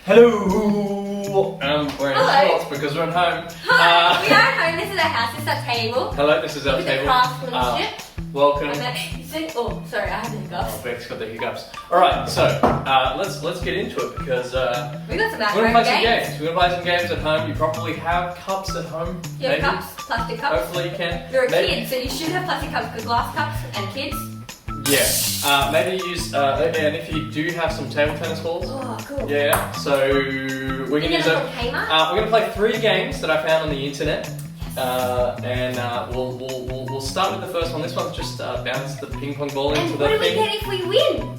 Hello! We're in shorts because we're at home. Hi, we are at home. This is our house. This is our table. Hello, this is our Look table. at the craftsmanship. Welcome. Oh, sorry, I have the hiccups. Oh, Beck's got the hiccups. Alright, so let's get into it because We got some we're gonna play some games. games. We're gonna play some games at home. You probably have cups at home. You have cups, plastic cups. Hopefully you can. You're a kid, so you should have plastic cups because glass cups and kids. Yeah. Maybe use and if you do have some table tennis balls. Oh, cool. Yeah. So we're gonna use them. we're gonna play 3 games that I found on the internet. And we'll start with the first one. This one's just bounce the ping pong ball into the thing. And what do we get if we win?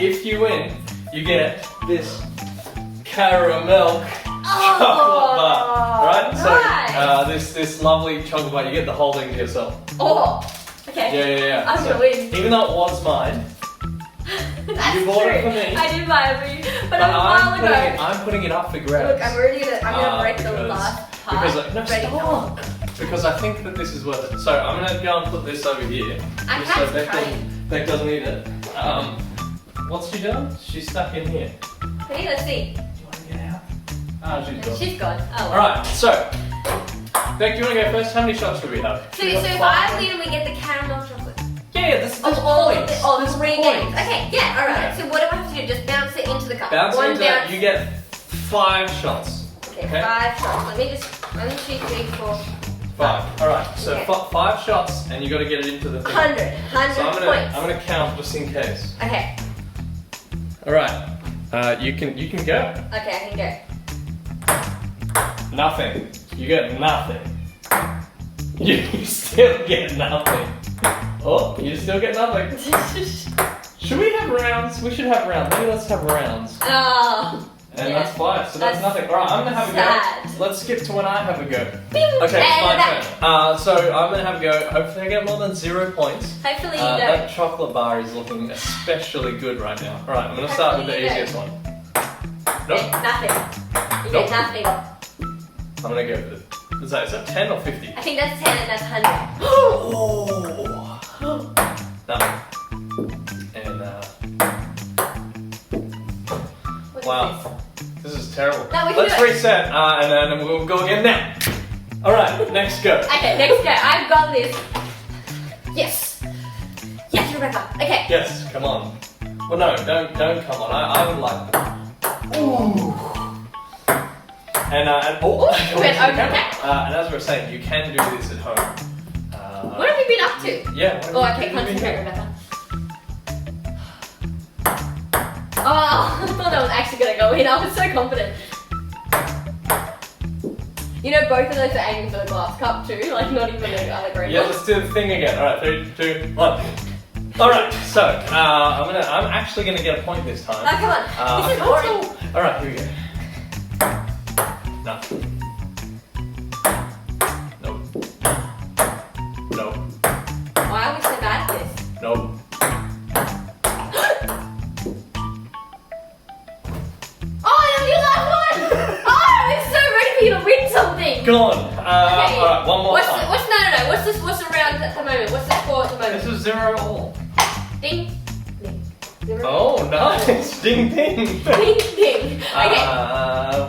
If you win, you get this caramel chocolate bar. Right? Nice. So this lovely chocolate bar, you get the whole thing to yourself. Oh, okay. Yeah. I'm gonna win. Even though it was mine, That's you bought true. it for me. I did buy it for you, but a while ago. I'm putting it up for grabs. Look, I'm gonna break the last part. Because I think that this is worth it. So I'm gonna go and put this over here. I just so can't Beck doesn't need it. What's she done? She's stuck in here. Okay, let's see. Do you want to get out? Ah, she's gone. She's gone. Oh. Alright, so Beck, do you want to go first? How many shots do we have? So if I win, we get the caramel chocolate. Yeah, this is All points. the 3 games. Points. Okay, yeah, alright. Yeah. So what do I have to do? Just bounce it into the cup. Bounce One into bounce. that, you get 5 shots. Okay, 5 shots. Let me just 1, 2, 3, 4, 5. Alright, so Okay. 5 shots and you got to get it into the thing. 100 So points. I'm gonna count just in case. Okay, Alright, you can go. okay, I can go. Nothing. You get nothing. You still get nothing. Oh, you still get nothing. Should we have rounds? We should have rounds. Maybe let's have rounds. Oh. And Yeah. that's 5, so that's nothing. Alright, I'm gonna have a sad. go. Let's skip to when I have a go. Bing, Okay, it's my and turn. So I'm gonna have a go. Hopefully I get more than 0 points. Hopefully you That don't. chocolate bar is looking especially good right now. Alright, I'm gonna start with the Hopefully you easiest one. You Nope. get nothing. You Nope. get nothing. I'm gonna go with it. Is that 10 or 50? I think that's 10 and that's 100. Oh! Nothing. And What is wow. This is terrible. No, we can Let's do it. reset and then we'll go again now. Alright, next go. Okay, next go. I've got this. Yes. Yes, Rebecca. Okay. Yes, come on. Well, no, don't come on. I would like that. Ooh. And oh, went over that. And as we were saying, you can do this at home. What have you been up to? Yeah. Oh, okay, concentrate, Rebecca. Oh, I thought that was actually gonna go in. I was so confident. You know, both of those are aiming for the glass cup too, like not even the other green Yeah, one. let's do the thing again. Alright, 3, 2, 1. Alright, so I'm actually gonna get a point this time. Oh, come on. This is boring. Alright, here we go. Nothing. Nope. Nope. Why are we so bad at this? Nope. Oh, you last one! Oh, I'm so ready for you to win something! Go on. Okay. Alright, one more time. No. What's the round at the moment? What's the score at the moment? This is 0 all. Ding. Ding. 0. Oh, nice. Ding ding. Ding, ding. Okay.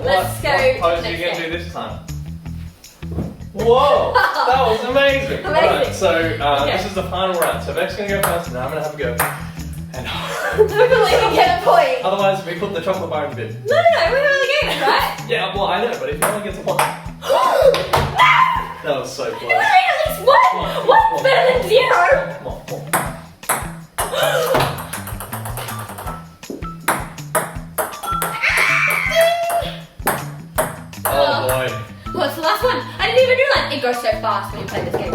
Let's go What pose are you next going to do game. this time? Whoa, that was amazing. Alright, so Okay. this is the final round. So Beck's going to go first and I'm going to have a go. And Hopefully we get a point. otherwise, we put the chocolate bar in the bin. No, we're only games, right? Yeah, well, I know, but if you only get to 1. That was so close. You at least one! One's better than 0! Come on, come on. Oh boy. What's the last one? I didn't even realize it goes so fast when you play this game.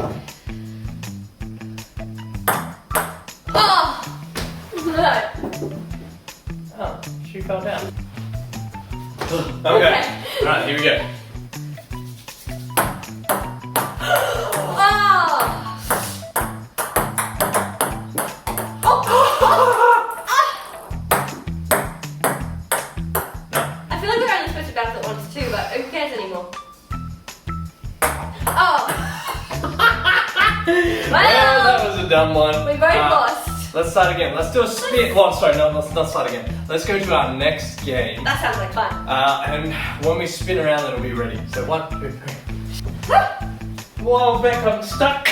Oh! No. Oh, she fell down. Okay. Alright, here we go. I feel like we're only supposed to bounce it once too, but who cares anymore? Oh! Well, that was a dumb one. We both lost. let's start again. Let's do a spin. Well, sorry, no, let's not start again. Let's go to our next game. That sounds like fun. And when we spin around, it'll be ready. So 1, 2, 3. Whoa, Beck, I'm stuck.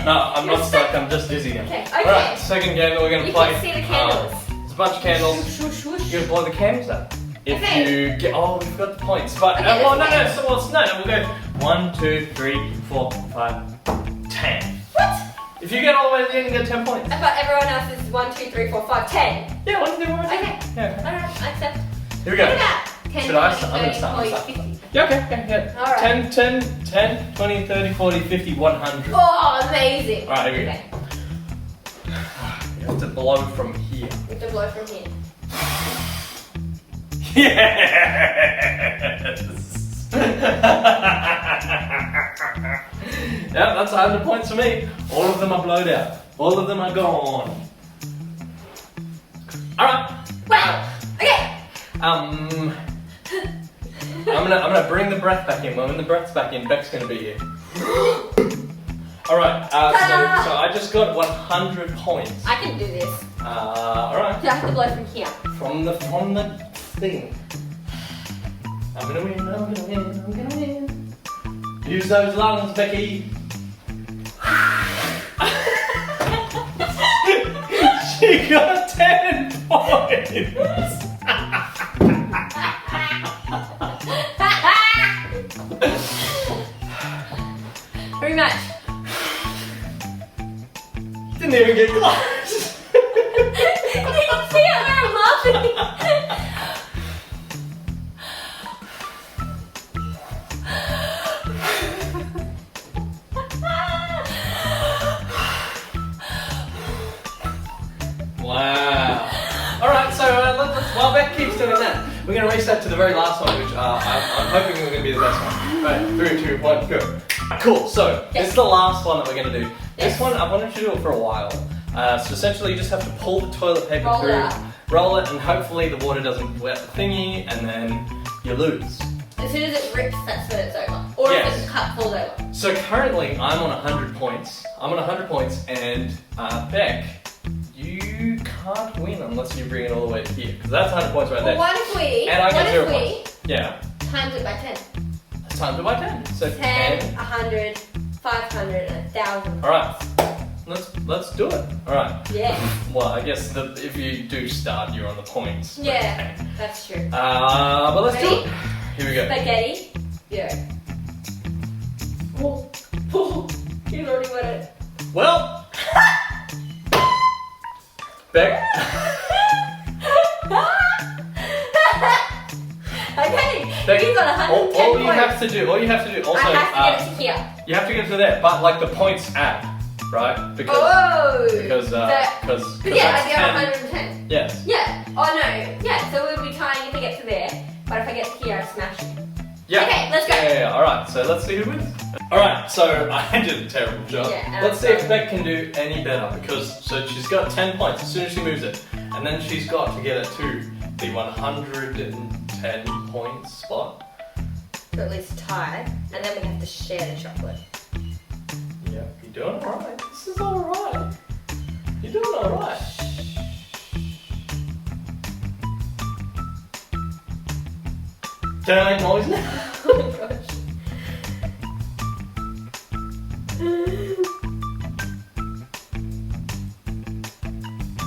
No, I'm not stuck. I'm just dizzy now. Okay. All right, second game that we're gonna play. You can see the candles. There's a bunch of candles. Swoosh, swoosh. You're gonna blow the candles out. If you get, oh, we've got the points. But Okay, well, no, okay. so what's no? We'll go 1, 2, 3, 4, 5, 10. What? If you get all the way to the end, you get 10 points. I thought everyone else is 1, 2, 3, 4, 5, 10. Yeah, 1, 2, 3, 4, 5. Okay. Yeah. Alright, I accept. Here we go. Look at that. 10, Should I 20, start? I'm gonna start. 30, 40, 50. Yeah, okay, yeah. All right. 10, 20, 30, 40, 50, 100. Oh, amazing. All right, here we go. Okay. You have to blow from here. We have to blow from here. Yes! Yeah, that's 100 points for me. All of them are blowed out. All of them are gone. Alright. Wow. Okay. I'm gonna bring the breath back in. When the breath's back in, Beck's gonna be here. Alright, so I just got 100 points. I can do this. Alright. So I have to blow from here. From the thing. I'm gonna win, I'm gonna win, I'm gonna win. Use those lungs, Becky. She got 10 points. Rematch. Didn't even get close. You can see how I'm laughing. Wow. Alright, so while Beck keeps doing that, we're going to race that to the very last one, which I'm hoping is going to be the best one. Right, 3, 2, 1, go. Cool, so this is the last one that we're going to do. This one, I wanted to do it for a while. So essentially you just have to pull the toilet paper Roll it through, out. roll it, and hopefully the water doesn't wet the thingy, and then you lose. As soon as it rips, that's when it's over. Or Yes. if the cup falls over. So currently I'm on 100 points. I'm on 100 points, and Beck, you can't win unless you bring it all the way to here, because that's 100 points right there. Well, what if we, And I get 0 what if points. Yeah. we times it by 10? It's times it by 10. So 10, 100, 500, and 1,000. Alright. Let's do it. Alright. Yeah. Well, I guess if you do start, you're on the points. Yeah, that's true. But let's do it. Here we go. Spaghetti. Yeah. Oh, oh, he's already got it. Well. Beck. Okay, Beck, he's got 110 all you points. have to do, also, I have to get it to here. you have to get to there, but like the points add, right? Because Oh! because But yeah, that's I get 110. Yes. Yeah. Oh no. Yeah, so we'll be trying to get to there. But if I get to here, I smash it. Yeah. Okay, let's go. Yeah. Alright, so let's see who wins. Alright, so I did a terrible job. Yeah, Let's see if sorry. Beck can do any better, because so she's got 10 points as soon as she moves it. And then she's got to get it to the 110 point spot. So at least tie. And then we have to share the chocolate. Yeah, you're doing alright. This is alright. You're doing alright. Can I make noise now? Oh my gosh.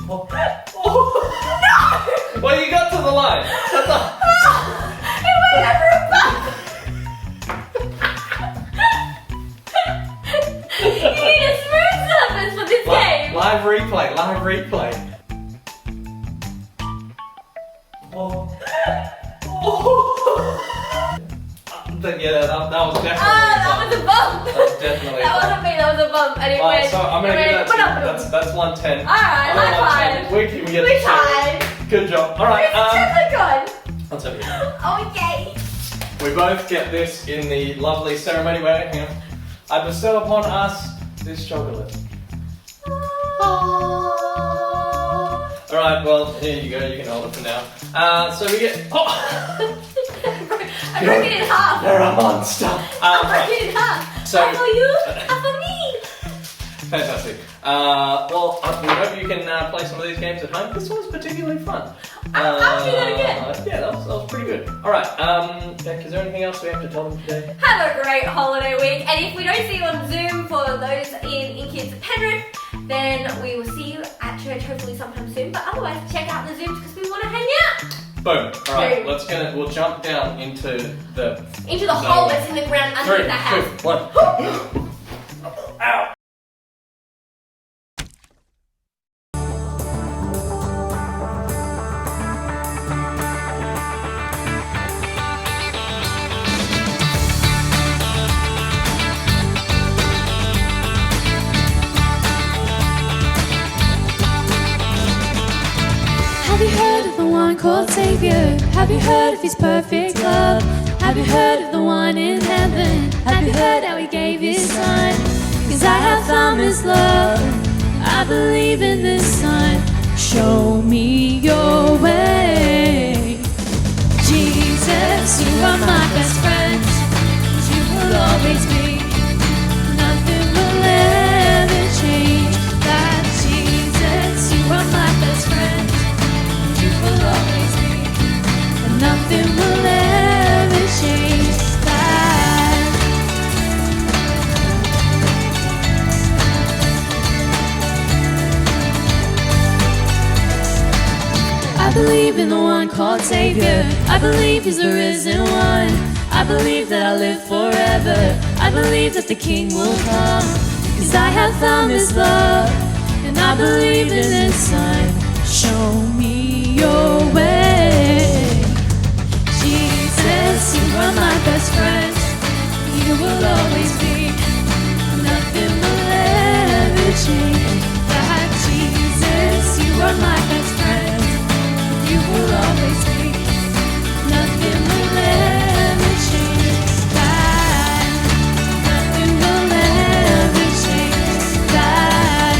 Oh. No! Well, you got to the line. Shut up. It went over a bump! You need a smooth surface for this game! Live replay. Oh. Yeah, that was definitely Ah, that was a bump! That was definitely That wasn't me, that was a bump. And it Alright, went, so I'm gonna give that to you. That's 110. Alright, I'm on high 110. five. We get We the same. tied. Good job. Alright, Where's the chocolate gone? I'll tell you. Oh, yay! We both get this in the lovely ceremony way. Hang on. I bestow upon us this chocolate. Alright, well, here you go. You can hold it for now. So we get. Oh! I broke it in half! You're a monster. I broke it in half! So- half for you, half for me! Fantastic. Well, we hope you can play some of these games at home. This one's particularly fun. I'll do that again. Yeah, that was pretty good. Alright, Beck, is there anything else we have to tell them today? Have a great holiday week, and if we don't see you on Zoom for those in INKids Penrith, then we will see you at church hopefully sometime soon. But otherwise, check out the Zooms because we want to hang out. Boom. Alright, we'll jump down into the hole that's in the ground underneath the house. 3, 2, 1. Ow. Have you heard of the one called Savior? Have you heard of his perfect love? Have you heard of the one in heaven? Have you heard how he gave his son? 'Cause I have found this love, I believe in this son. Show me your way. Jesus, you are my best friend. You will always be. Nothing will ever change. That Jesus, you are my best friend. You will always be, and nothing will ever change that. I believe in the one called Savior. I believe he's the risen one. I believe that I'll live forever. I believe that the King will come. 'Cause I have found this love, and I believe in this son. Show me your way. Jesus, you are my best friend. You will always be. Nothing will ever change. That Jesus, you are my best friend. You will always be. Nothing will ever change. That nothing will ever change. That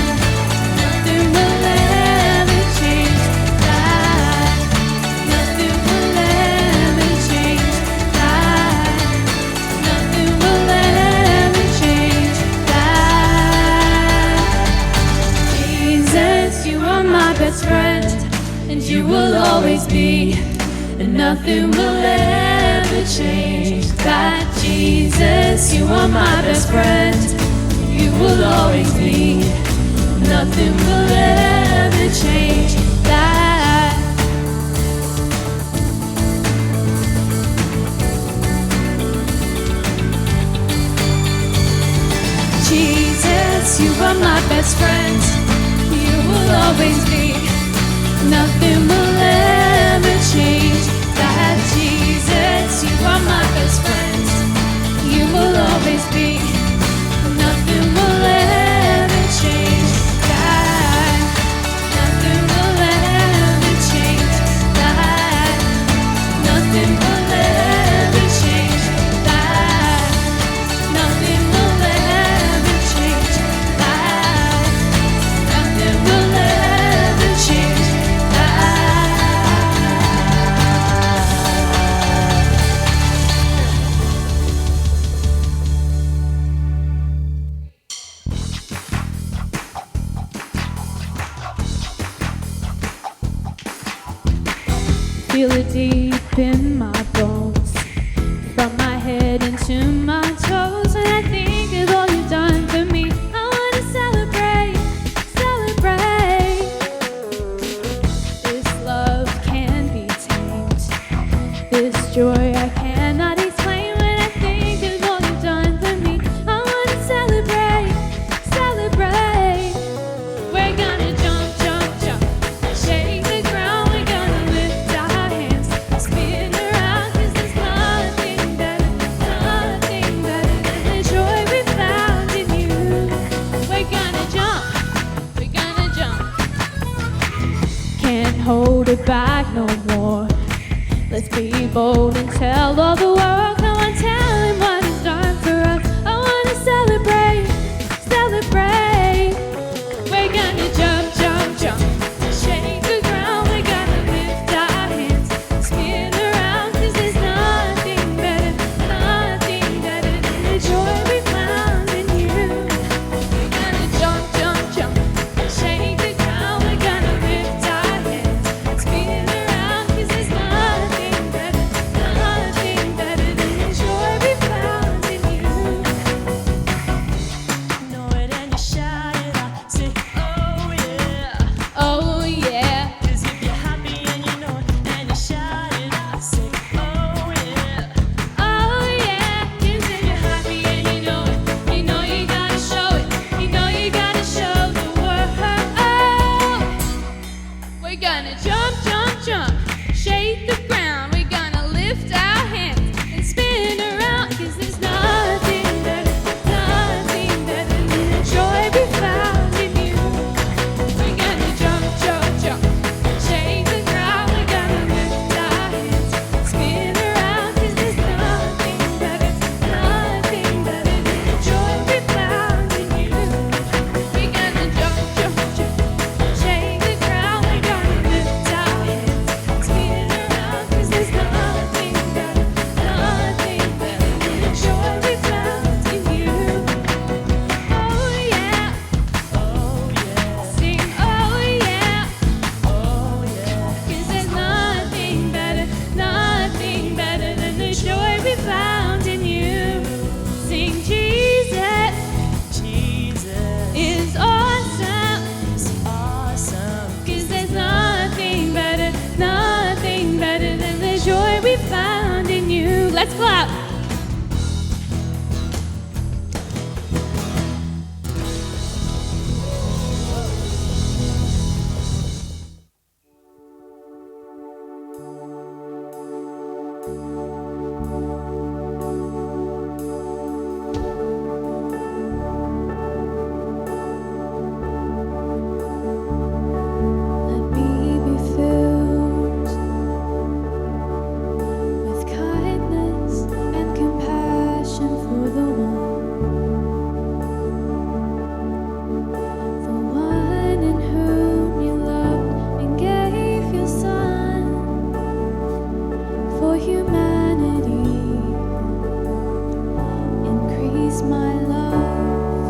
nothing will ever change. That nothing will ever change. That nothing will ever change. That Jesus, you are my best friend, and you will always be, and nothing will ever change. That Jesus, you are my best friend, you will always be, nothing will ever change. That Jesus, you are my best friend, you will always be, nothing will ever change. That Jesus, you are my best friend, you will always be, nothing will ever change. That nothing will ever change. That nothing will ever change. That nothing will ever change. That nothing will ever change. Feel it deep in my bones, from my head into my toes. And I think of all you've done for me, I wanna celebrate, celebrate. This love can't be tamed, this joy I cannot explain. When I think of all you've done for me, I wanna celebrate, celebrate. We're gonna jump, jump, jump, shake the ground. We're gonna lift our hands, spin around, 'cause there's nothing better than the joy we found in you. We're gonna jump, we're gonna jump. Can't hold it back no more. Let's be bold and tell all the world. Come on, tell him what he's done for us. I wanna celebrate, celebrate. We're gonna jump, jump, jump, shake the ground. We're gonna lift our hands, spin around, 'cause there's nothing better than the joy we found in you. We're gonna jump, jump, jump, shake the ground. We're gonna lift our hands and spin around, 'cause there's nothing better than the joy we found in you. We're gonna jump, jump, jump, shake the ground. We're gonna lift our hands, spin around, 'cause there's nothing better than the joy we found in you. We're gonna jump, jump, jump, shake the ground. We're gonna lift our hands, spin around, 'cause there's nothing better than the joy we found in you. Oh yeah, sing oh yeah, 'cause there's nothing better than the joy we found in you. Sing Jesus is awesome, 'cause there's nothing better than the joy we found in you. Let's clap. Let me be filled with kindness and compassion for the one in whom you loved and gave your Son for humanity. Increase my love,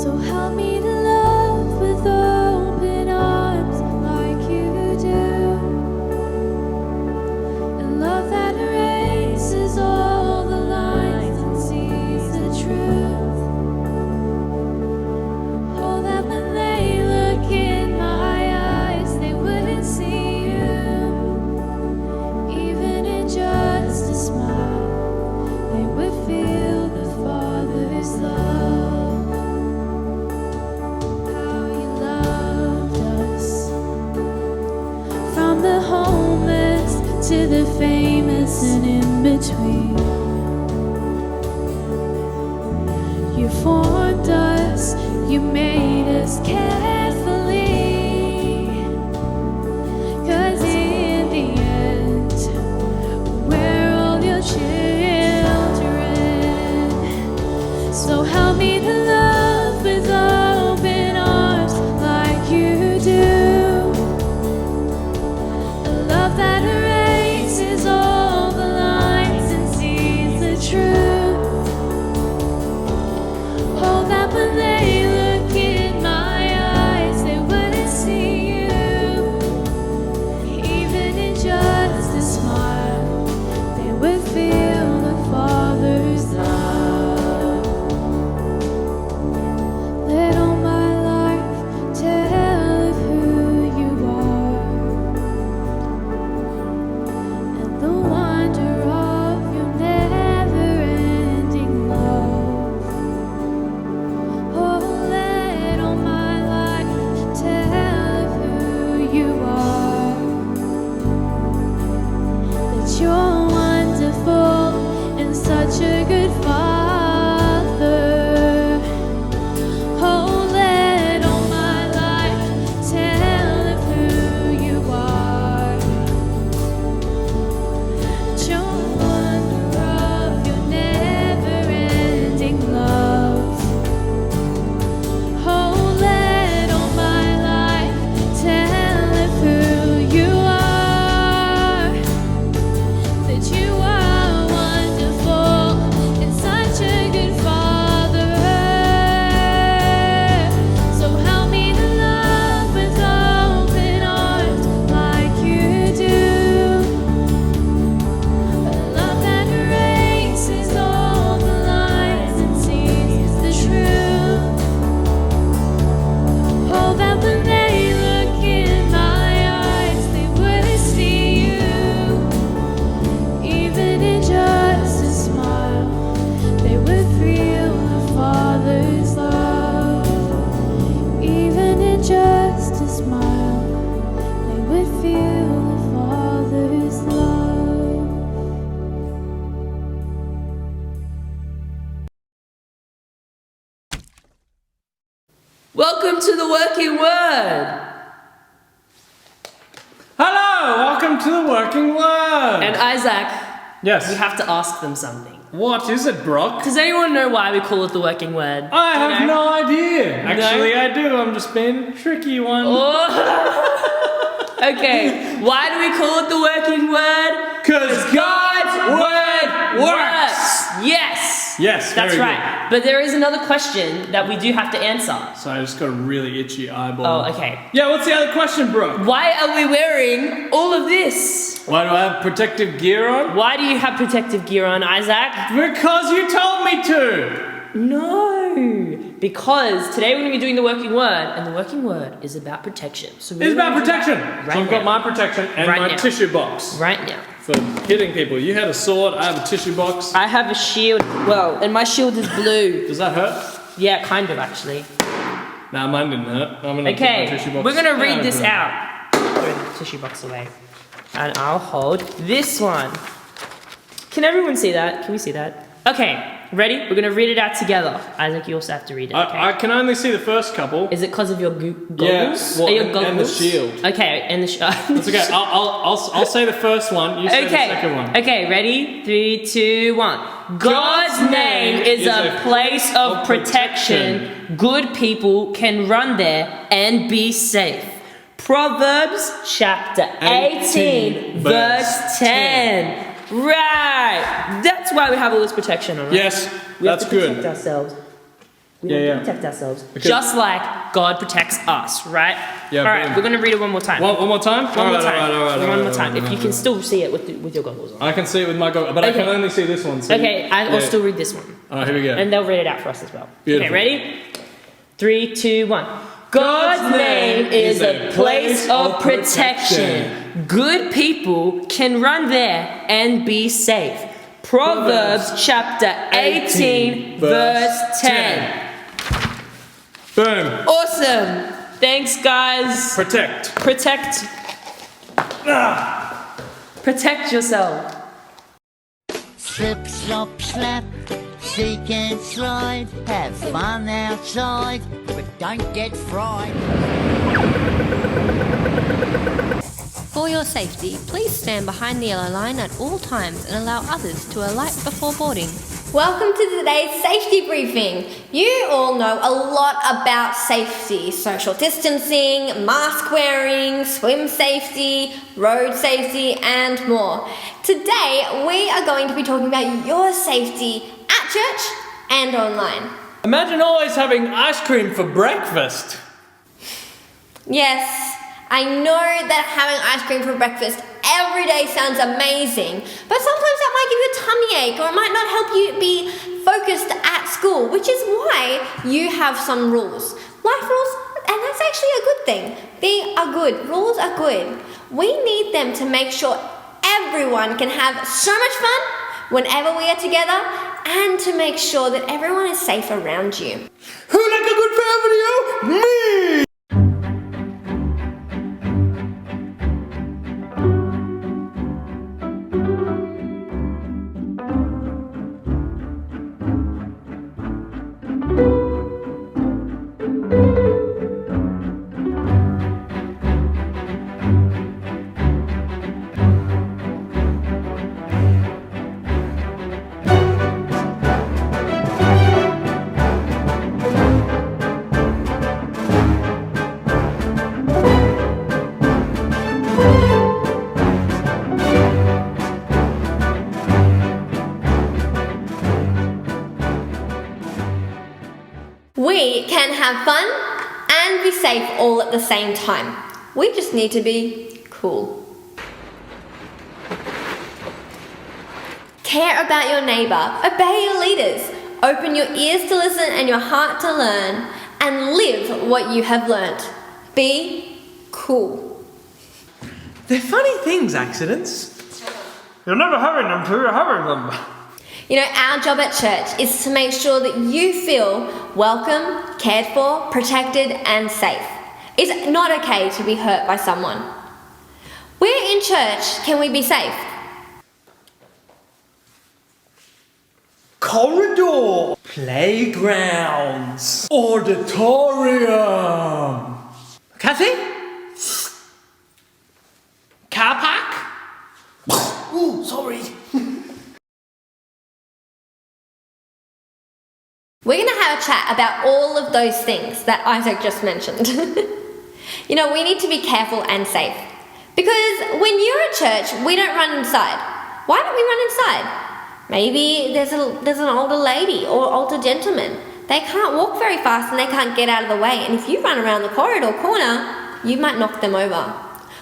so help me to love with open arms like you do, a love that erases all the lines and sees the truth. Oh, that when they look in my eyes, they wouldn't see you, even in just a smile, they would feel the Father's love. How you loved us, from the homeless to the famous and in between. You formed us, you made us carefully, 'cause in the end, we're all your children. So help me to love with open arms like you do, a love that erases all the lines and sees the truth. Oh, that when they look in my Welcome to the working word. And Isaac, Yes. we have to ask them something. What is it, Brock? Does anyone know why we call it the working word? I Do you have know? no idea. Actually, I do. I'm just being a tricky one. Oh. Okay, why do we call it the working word? Because God's word works. Yes. Yes, That's very right. But there is another question that we do have to answer. So I just got a really itchy eyeball. Oh, okay. Yeah, what's the other question, Brooke? Why are we wearing all of this? Why do I have protective gear on? Why do you have protective gear on, Isaac? Because you told me to. No, because today we're going to be doing the working word, and the working word is about protection. So It's about protection. Right So I've got now. my protection and Right my now. tissue box Right now. for hitting people. You had a sword, I have a tissue box. I have a shield, well, and my shield is blue. Does that hurt? Yeah, kind of actually. Nah, mine didn't hurt. I'm gonna put my Okay, tissue box we're going to read down this for it. out. Throw the tissue box away. And I'll hold this one. Can everyone see that? Can we see that? Okay, ready? We're going to read it out together. Isaac, you also have to read it, okay? I can only see the first couple. Is it because of your goggles? Yeah, well, Are your and goggles? the shield. Okay, and the shield. It's okay. I'll say the first one. You say the second one. Okay, ready? 3, 2, 1. God's name is a place of protection. Good people can run there and be safe. Proverbs chapter 18, verse 10. Right. That's why we have all this protection on, right? Yes, We have that's to protect good. ourselves. We Yeah, have yeah. to protect ourselves. Okay. Just like God protects us, right? Yeah, Alright, boom. we're going to read it one more time. One more time? One more time. One more Alright, time. If you alright, can still see it with your goggles on. I can see it with my goggles, but I can Okay. only see this one. So Okay, I'll still read this one. Alright, here we go. And they'll read it out for us as well. Beautiful. Okay, ready? 3, 2, 1. God's name is a place of protection. Good people can run there and be safe. Proverbs chapter 18, verse 10. Boom. Awesome. Thanks, guys. Protect. Protect. Protect yourself. Slip, slop, slap, seek and slide. Have fun outside, but don't get fried. For your safety, please stand behind the yellow line at all times and allow others to alight before boarding. Welcome to today's safety briefing. You all know a lot about safety, social distancing, mask wearing, swim safety, road safety, and more. Today, we are going to be talking about your safety at church and online. Imagine always having ice cream for breakfast. Yes, I know that having ice cream for breakfast every day sounds amazing, but sometimes that might give you a tummy ache or it might not help you be focused at school, which is why you have some rules. Life rules, and that's actually a good thing. They are good. Rules are good. We need them to make sure everyone can have so much fun whenever we are together and to make sure that everyone is safe around you. Who like a good fail video? Me! We can have fun and be safe all at the same time. We just need to be cool. Care about your neighbour, obey your leaders, open your ears to listen and your heart to learn, and live what you have learnt. Be cool. They're funny things, accidents. You're never having them till you're having them. You know, our job at church is to make sure that you feel welcome, cared for, protected, and safe. It's not okay to be hurt by someone. Where in church can we be safe? Corridor. Playgrounds. Auditorium. Kathy? Car park? Ooh, sorry. We're going to have a chat about all of those things that Isaac just mentioned. You know, we need to be careful and safe. Because when you're at church, we don't run inside. Why don't we run inside? Maybe there's an older lady or older gentleman. They can't walk very fast and they can't get out of the way. And if you run around the corridor corner, you might knock them over.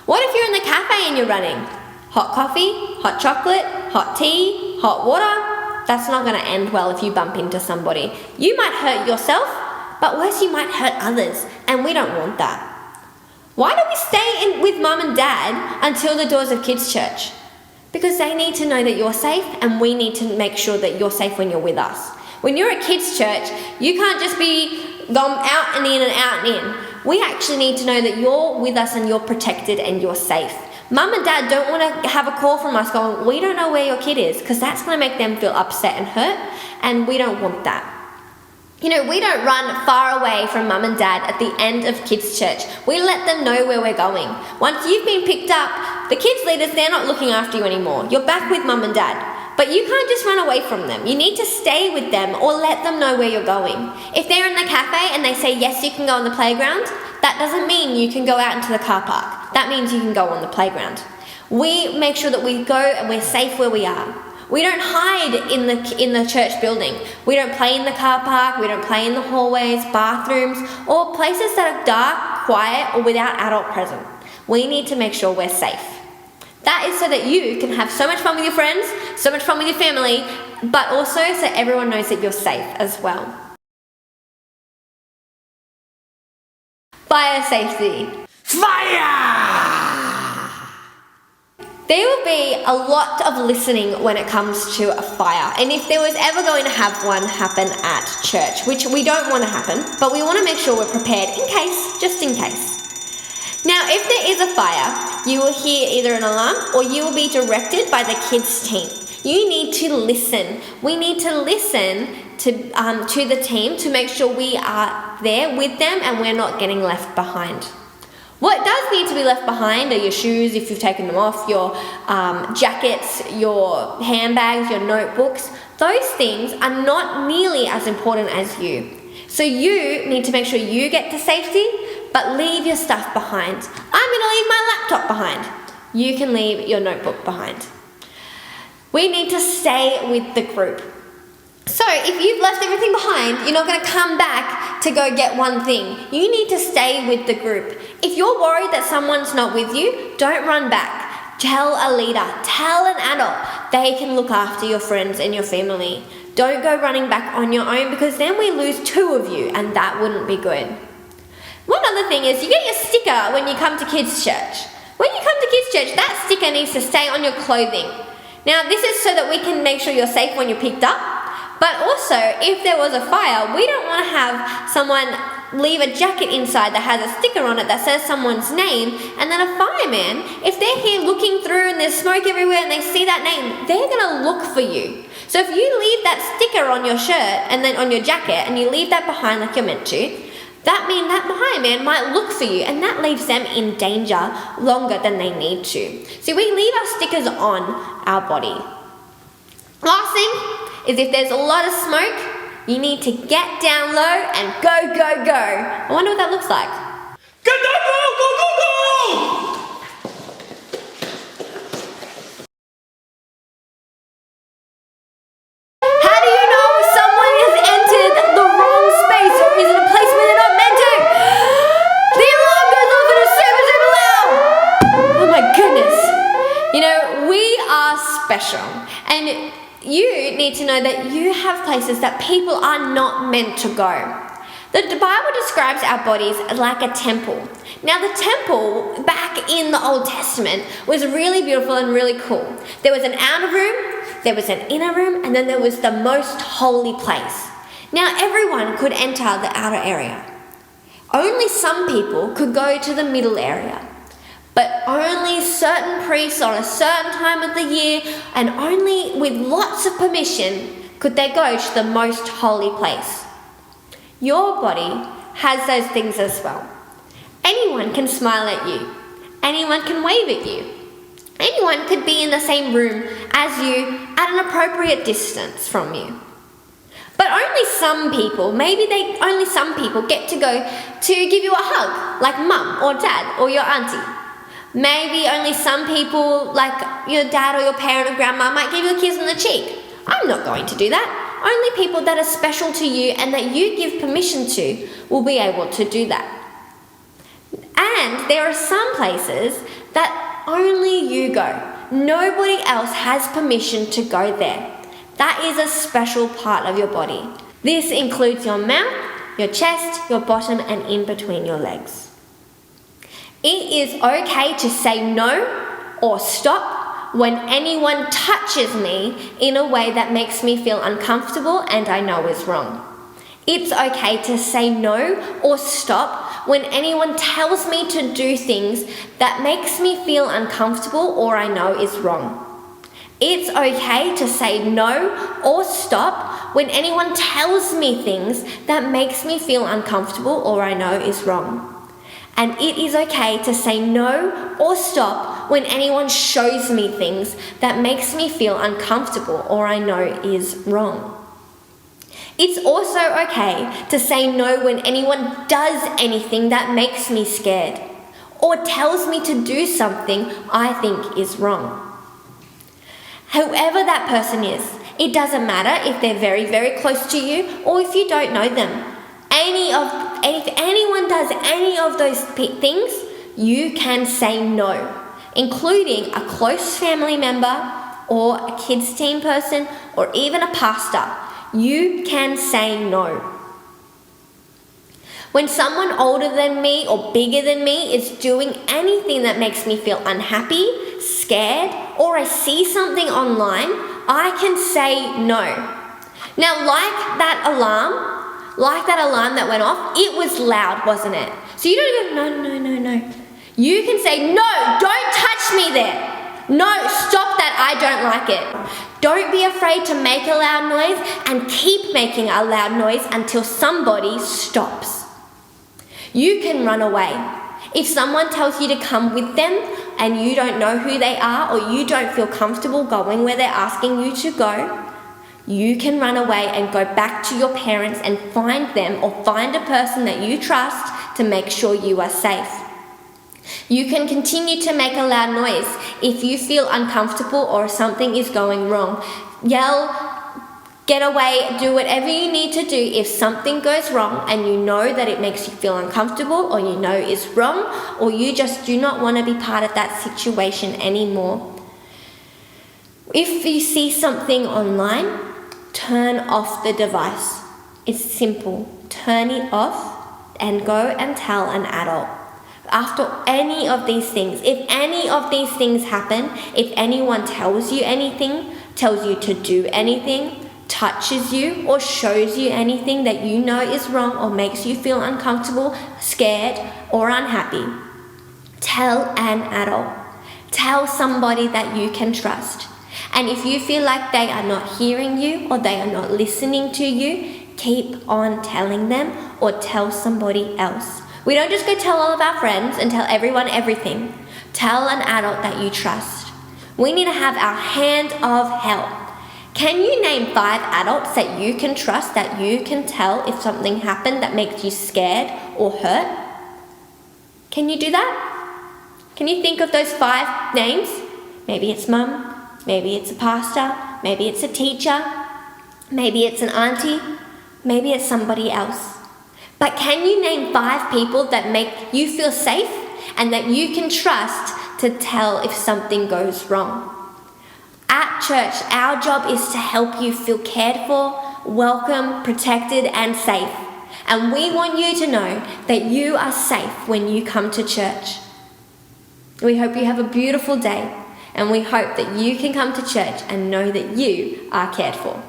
What if you're in the cafe and you're running? Hot coffee, hot chocolate, hot tea, hot water. That's not going to end well if you bump into somebody. You might hurt yourself, but worse, you might hurt others. And we don't want that. Why don't we stay in with mum and dad until the doors of kids' church? Because they need to know that you're safe and we need to make sure that you're safe when you're with us. When you're at kids' church, you can't just be gone out and in and out and in. We actually need to know that you're with us and you're protected and you're safe. Mum and dad don't want to have a call from us going, we don't know where your kid is, because that's going to make them feel upset and hurt, and we don't want that. You know, we don't run far away from mum and dad at the end of kids' church. We let them know where we're going. Once you've been picked up, the kids' leaders, they're not looking after you anymore. You're back with mum and dad. But you can't just run away from them. You need to stay with them or let them know where you're going. If they're in the cafe and they say, yes, you can go on the playground, that doesn't mean you can go out into the car park. That means you can go on the playground. We make sure that we go and we're safe where we are. We don't hide in the church building. We don't play in the car park. We don't play in the hallways, bathrooms, or places that are dark, quiet, or without adult present. We need to make sure we're safe. That is so that you can have so much fun with your friends, so much fun with your family, but also so everyone knows that you're safe as well. Fire safety. Fire! There will be a lot of listening when it comes to a fire, and if there was ever going to have one happen at church, which we don't want to happen, but we want to make sure we're prepared in case, just in case. Now, if there is a fire, you will hear either an alarm or you will be directed by the kids' team. You need to listen. We need to listen to the team to make sure we are there with them and we're not getting left behind. What does need to be left behind are your shoes, if you've taken them off, your jackets, your handbags, your notebooks. Those things are not nearly as important as you. So you need to make sure you get to safety, but leave your stuff behind. I'm going to leave my laptop behind. You can leave your notebook behind. We need to stay with the group. So if you've left everything behind, you're not going to come back to go get one thing. You need to stay with the group. If you're worried that someone's not with you, don't run back. Tell a leader, tell an adult. They can look after your friends and your family. Don't go running back on your own, because then we lose two of you and that wouldn't be good. One other thing is you get your sticker when you come to kids' church. When you come to kids' church, that sticker needs to stay on your clothing. Now, this is so that we can make sure you're safe when you're picked up. But also, if there was a fire, we don't want to have someone leave a jacket inside that has a sticker on it that says someone's name, and then a fireman, if they're here looking through and there's smoke everywhere and they see that name, they're going to look for you. So if you leave that sticker on your shirt and then on your jacket and you leave that behind like you're meant to, that means that fireman might look for you, and that leaves them in danger longer than they need to. So we leave our stickers on our body. Last thing is, if there's a lot of smoke, you need to get down low and go, go, go. I wonder what that looks like. Go, go, go, go, go, go! How do you know if someone has entered the wrong space or is in a place where they're not meant to? The alarm goes off and it's super, super loud. Oh my goodness. You know, we are special, and you need to know that you have places that people are not meant to go. The Bible describes our bodies like a temple. Now, the temple back in the Old Testament was really beautiful and really cool. There was an outer room, there was an inner room, and then there was the most holy place. Now, everyone could enter the outer area. Only some people could go to the middle area. But only certain priests on a certain time of the year, and only with lots of permission, could they go to the most holy place. Your body has those things as well. Anyone can smile at you. Anyone can wave at you. Anyone could be in the same room as you at an appropriate distance from you. But only some people, only some people get to go to give you a hug, like mum or dad or your auntie. Maybe only some people, like your dad or your parent or grandma, might give you a kiss on the cheek. I'm not going to do that. Only people that are special to you and that you give permission to will be able to do that. And there are some places that only you go. Nobody else has permission to go there. That is a special part of your body. This includes your mouth, your chest, your bottom, and in between your legs. It is okay to say no or stop when anyone touches me in a way that makes me feel uncomfortable and I know is wrong. It's okay to say no or stop when anyone tells me to do things that makes me feel uncomfortable or I know is wrong. It's okay to say no or stop when anyone tells me things that makes me feel uncomfortable or I know is wrong. And it is okay to say no or stop when anyone shows me things that makes me feel uncomfortable or I know is wrong. It's also okay to say no when anyone does anything that makes me scared or tells me to do something I think is wrong. Whoever that person is, it doesn't matter if they're very, very close to you or if you don't know them. If anyone does any of those things, you can say no, including a close family member or a kids team person or even a pastor. You can say no. When someone older than me or bigger than me is doing anything that makes me feel unhappy, scared, or I see something online, I can say no. Now, like that alarm that went off, it was loud, wasn't it? So you don't go, no. You can say, no, don't touch me there. No, stop that, I don't like it. Don't be afraid to make a loud noise and keep making a loud noise until somebody stops. You can run away. If someone tells you to come with them and you don't know who they are or you don't feel comfortable going where they're asking you to go, you can run away and go back to your parents and find them or find a person that you trust to make sure you are safe. You can continue to make a loud noise if you feel uncomfortable or something is going wrong. Yell, get away, do whatever you need to do if something goes wrong and you know that it makes you feel uncomfortable or you know is wrong or you just do not want to be part of that situation anymore. If you see something online, turn off the device. It's simple. Turn it off and go and tell an adult. After any of these things, if any of these things happen, if anyone tells you anything, tells you to do anything, touches you or shows you anything that you know is wrong or makes you feel uncomfortable, scared or unhappy, tell an adult. Tell somebody that you can trust. And if you feel like they are not hearing you or they are not listening to you, keep on telling them or tell somebody else. We don't just go tell all of our friends and tell everyone everything. Tell an adult that you trust. We need to have our hand of help. Can you name 5 adults that you can trust, that you can tell if something happened that makes you scared or hurt? Can you do that? Can you think of those 5 names? Maybe it's mum, maybe it's a pastor, maybe it's a teacher, maybe it's an auntie, maybe it's somebody else. But can you name 5 people that make you feel safe and that you can trust to tell if something goes wrong? At church, our job is to help you feel cared for, welcome, protected, and safe. And we want you to know that you are safe when you come to church. We hope you have a beautiful day, and we hope that you can come to church and know that you are cared for.